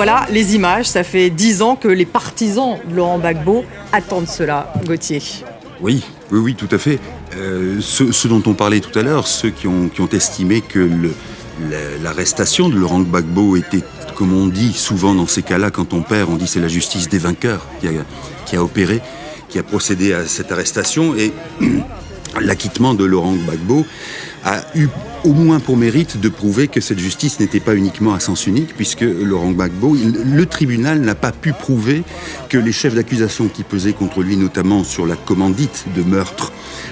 voilà les images. Ça fait 10 ans que les partisans de Laurent Gbagbo attendent cela, Gauthier. Oui, tout à fait. Ceux dont on parlait tout à l'heure, ceux qui ont estimé que l'arrestation de Laurent Gbagbo était, comme on dit souvent dans ces cas-là, quand on perd, on dit c'est la justice des vainqueurs qui a opéré, qui a procédé à cette arrestation. Et l'acquittement de Laurent Gbagbo a eu au moins pour mérite de prouver que cette justice n'était pas uniquement à sens unique, puisque Laurent Gbagbo, le tribunal n'a pas pu prouver que les chefs d'accusation qui pesaient contre lui, notamment sur la commandite de meurtre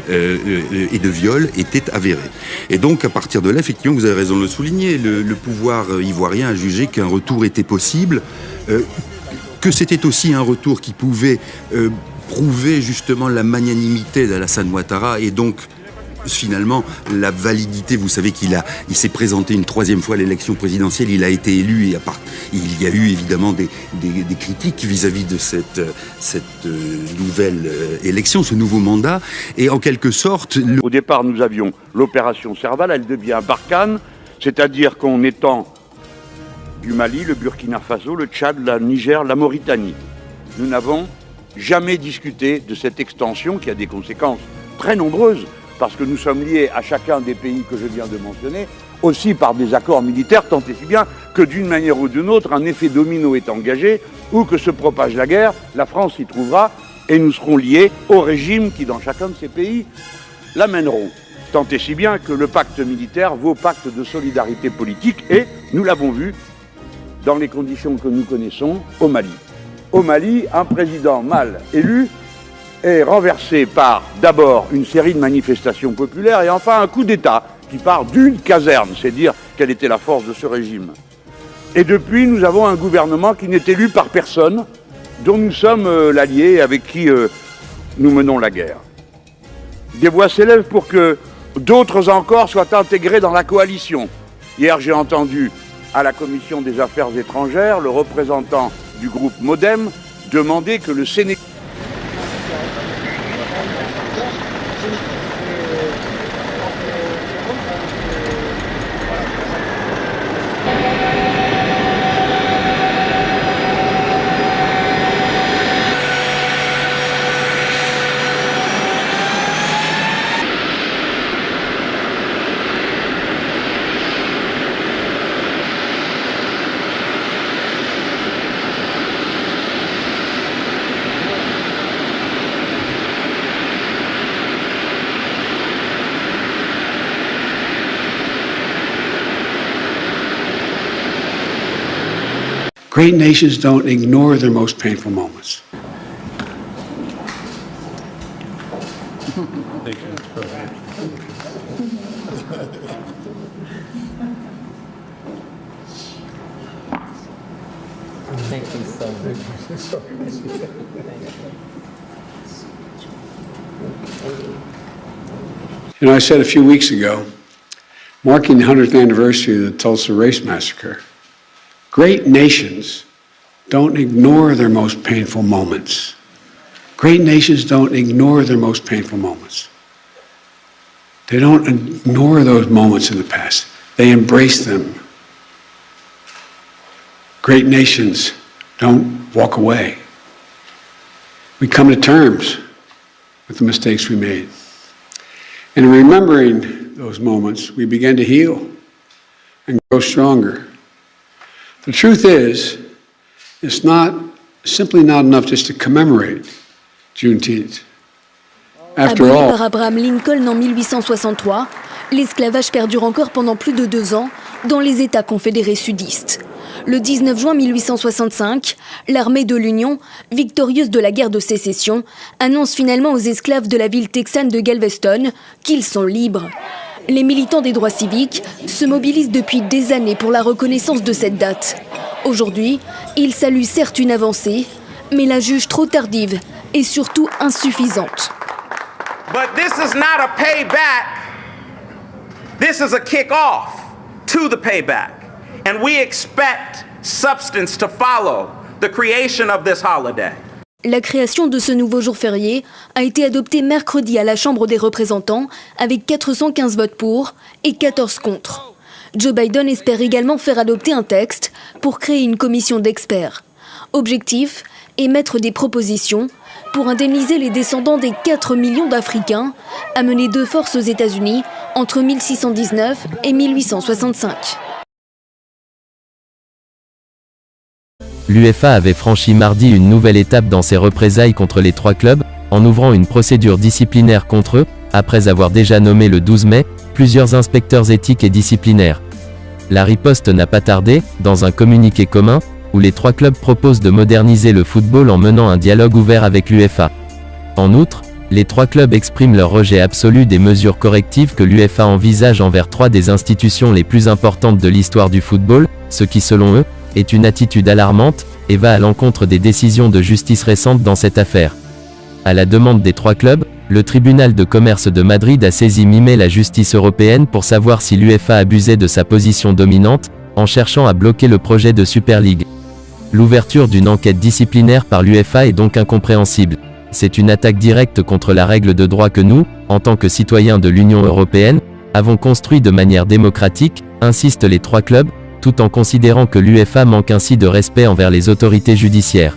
et de viol, étaient avérés. Et donc, à partir de là, effectivement, vous avez raison de le souligner, le pouvoir ivoirien a jugé qu'un retour était possible, que c'était aussi un retour qui pouvait prouver justement la magnanimité d'Alassane Ouattara et donc finalement la validité. Vous savez il s'est présenté une 3e fois à l'élection présidentielle, il a été élu et il y a eu évidemment des critiques vis-à-vis de cette nouvelle élection, ce nouveau mandat. Et en quelque sorte... Au départ, nous avions l'opération Serval, elle devient Barkhane, c'est-à-dire qu'on étend du Mali, le Burkina Faso, le Tchad, le Niger, la Mauritanie. Nous n'avons jamais discuté de cette extension qui a des conséquences très nombreuses, parce que nous sommes liés à chacun des pays que je viens de mentionner, aussi par des accords militaires, tant et si bien que d'une manière ou d'une autre, un effet domino est engagé, où que se propage la guerre, la France y trouvera, et nous serons liés aux régimes qui, dans chacun de ces pays, l'amèneront. Tant et si bien que le pacte militaire vaut pacte de solidarité politique, et nous l'avons vu dans les conditions que nous connaissons au Mali. Au Mali, un président mal élu est renversé par d'abord une série de manifestations populaires et enfin un coup d'État qui part d'une caserne, c'est dire quelle était la force de ce régime. Et depuis, nous avons un gouvernement qui n'est élu par personne, dont nous sommes l'allié avec qui nous menons la guerre. Des voix s'élèvent pour que d'autres encore soient intégrés dans la coalition. Hier, j'ai entendu à la Commission des Affaires étrangères le représentant du groupe Modem demander que le Sénégal... Great nations don't ignore their most painful moments. Thank you so much. You know, I said a few weeks ago, marking the 100th anniversary of the Tulsa Race Massacre, great nations don't ignore their most painful moments. Great nations don't ignore their most painful moments. They don't ignore those moments in the past. They embrace them. Great nations don't walk away. We come to terms with the mistakes we made. And in remembering those moments, we begin to heal and grow stronger. The truth is, it's simply not enough just to commemorate Juneteenth. Aboli par Abraham Lincoln en 1863, l'esclavage perdure encore pendant plus de 2 ans dans les États confédérés sudistes. Le 19 juin 1865, l'armée de l'Union, victorieuse de la guerre de sécession, annonce finalement aux esclaves de la ville texane de Galveston qu'ils sont libres. Les militants des droits civiques se mobilisent depuis des années pour la reconnaissance de cette date. Aujourd'hui, ils saluent certes une avancée, mais la jugent trop tardive et surtout insuffisante. But this is not a payback. This is a kick-off to the payback. And we expect substance to follow the creation of this holiday. La création de ce nouveau jour férié a été adoptée mercredi à la Chambre des représentants avec 415 votes pour et 14 contre. Joe Biden espère également faire adopter un texte pour créer une commission d'experts. Objectif, émettre des propositions pour indemniser les descendants des 4 millions d'Africains amenés de force aux États-Unis entre 1619 et 1865. L'UEFA avait franchi mardi une nouvelle étape dans ses représailles contre les 3 clubs, en ouvrant une procédure disciplinaire contre eux, après avoir déjà nommé le 12 mai, plusieurs inspecteurs éthiques et disciplinaires. La riposte n'a pas tardé, dans un communiqué commun, où les 3 clubs proposent de moderniser le football en menant un dialogue ouvert avec l'UEFA. En outre, les 3 clubs expriment leur rejet absolu des mesures correctives que l'UEFA envisage envers 3 des institutions les plus importantes de l'histoire du football, ce qui selon eux, est une attitude alarmante, et va à l'encontre des décisions de justice récentes dans cette affaire. À la demande des 3 clubs, le tribunal de commerce de Madrid a saisi mi-mai la justice européenne pour savoir si l'UEFA abusait de sa position dominante, en cherchant à bloquer le projet de Super League. L'ouverture d'une enquête disciplinaire par l'UEFA est donc incompréhensible. C'est une attaque directe contre la règle de droit que nous, en tant que citoyens de l'Union européenne, avons construit de manière démocratique, insistent les 3 clubs, tout en considérant que l'UEFA manque ainsi de respect envers les autorités judiciaires.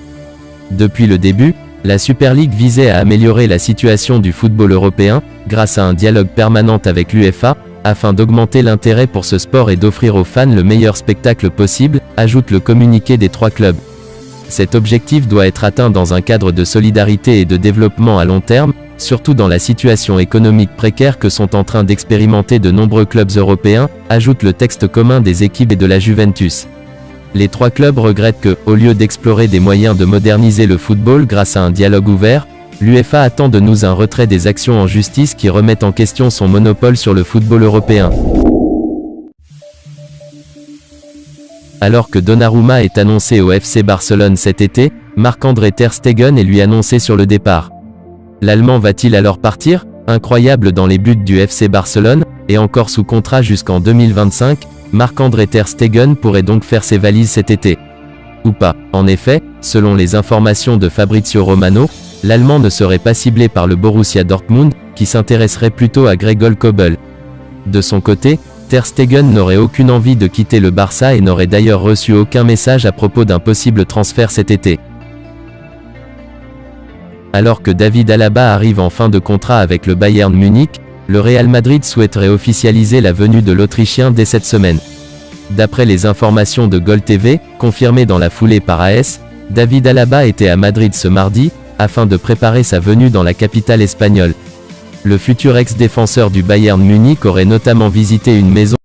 Depuis le début, la Super League visait à améliorer la situation du football européen, grâce à un dialogue permanent avec l'UEFA, afin d'augmenter l'intérêt pour ce sport et d'offrir aux fans le meilleur spectacle possible, ajoute le communiqué des 3 clubs. Cet objectif doit être atteint dans un cadre de solidarité et de développement à long terme, surtout dans la situation économique précaire que sont en train d'expérimenter de nombreux clubs européens, ajoute le texte commun des équipes et de la Juventus. Les 3 clubs regrettent que, au lieu d'explorer des moyens de moderniser le football grâce à un dialogue ouvert, l'UEFA attend de nous un retrait des actions en justice qui remettent en question son monopole sur le football européen. Alors que Donnarumma est annoncé au FC Barcelone cet été, Marc-André Ter Stegen est lui annoncé sur le départ. L'Allemand va-t-il alors partir, incroyable dans les buts du FC Barcelone, et encore sous contrat jusqu'en 2025, Marc-André Ter Stegen pourrait donc faire ses valises cet été. Ou pas. En effet, selon les informations de Fabrizio Romano, l'Allemand ne serait pas ciblé par le Borussia Dortmund, qui s'intéresserait plutôt à Gregor Kobel. De son côté, Ter Stegen n'aurait aucune envie de quitter le Barça et n'aurait d'ailleurs reçu aucun message à propos d'un possible transfert cet été. Alors que David Alaba arrive en fin de contrat avec le Bayern Munich, le Real Madrid souhaiterait officialiser la venue de l'Autrichien dès cette semaine. D'après les informations de Goal TV, confirmées dans la foulée par AS, David Alaba était à Madrid ce mardi, afin de préparer sa venue dans la capitale espagnole. Le futur ex-défenseur du Bayern Munich aurait notamment visité une maison